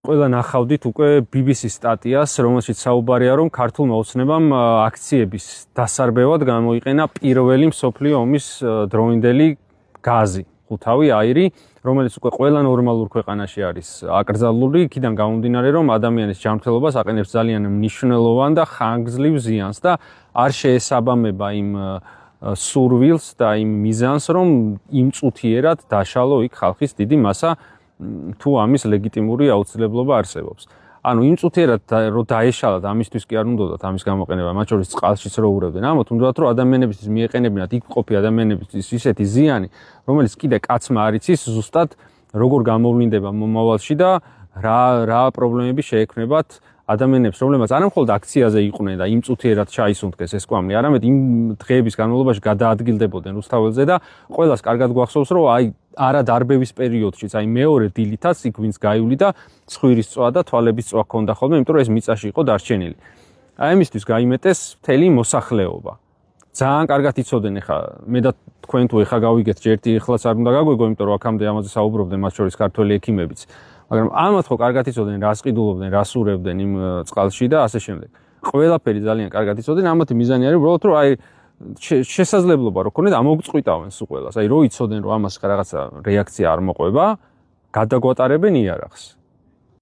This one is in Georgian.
ყველა ნახავდით უკვე BBC სტატიას, რომელშიც საუბარია, რომ ქართულმა ოცნებამ აქციების დასარბევად გამოიყენა პირველი მსოფლიო ომის დროინდელი გაზი, ხუთავი აირი, რომელიც უკვე ყველა ნორმალურ ქვეყანაში არის აკრძალული, იქიდან გამომდინარე, რომ ადამიანის ჯანმრთელობას აყენებს ძალიან მნიშვნელოვან და ხანგრძლივ ზიანს და არ შეესაბამება იმ სურვილს და იმ მიზანს, რომ იმწუთიერად დაშალო იქ ხალხის დიდი მასა თუ ამის ლეგიტიმური აუცილებლობა არსებობს. ანუ იმწუთიერად რომ დაეშალათ ამისთვის კი არ უნდათ ამის გამოყენება, მათ შორის წყალშიც რო ურევდნენ. ამოთ უნდათ რომ ადამიანებისთვის მიეყენებინათ იქ მყოფი ადამიანებისთვის ისეთი ზიანი, რომელიც კიდე კაცმა არ იცის ზუსტად როგორ გამოვლინდება მომავალში და რა პრობლემები შეექმნებათ ადამიანებს, რომლებსაც არა მხოლოდ აქციაზე იყვნენ და იმწუთიერად ჩაისუნთქეს ეს კვამლი, არამედ იმ დღეების განმავლობაში გადაადგილდებოდნენ რუსთაველზე და ყველას კარგად გვახსოვს, რომ აი არა დარბევის პერიოდშიც, აი მეორე დილითაც იქ ვინც გაივლი და ცხვირის წვა და თვალების წვა ჰქონდა ხოლმე, იმიტომ რომ ეს მიწაში იყო დარჩენილი. აი ამისთვის გაიმეტეს მთელი მოსახლეობა. ძალიან კარგად იცოდნენ ხა მე და თქვენ თუ ხა გავიგეთ ერთი ეხლაც არ უნდა გაგვეგო, იმიტომ რომ აქამდე ამაზე საუბრობდნენ მათ შორის ქართველი ექიმებიც. მაგრამ ამათ ხო კარგად იცოდნენ რას ყიდულობდნენ, რას ურევდნენ იმ წყალში და ასე შემდეგ. ყველაფერი ძალიან კარგად იცოდნენ, ამათი მიზანი არის უბრალოდ რომ აი შესაძლებლობა რო ქონდეთ ამოგვწყვიტავენ სულ ყველას. აი რო იცოდნენ რომ ამას რაღაცა რეაქცია არ მოყვება, გადაგვატარებენ იარაღს.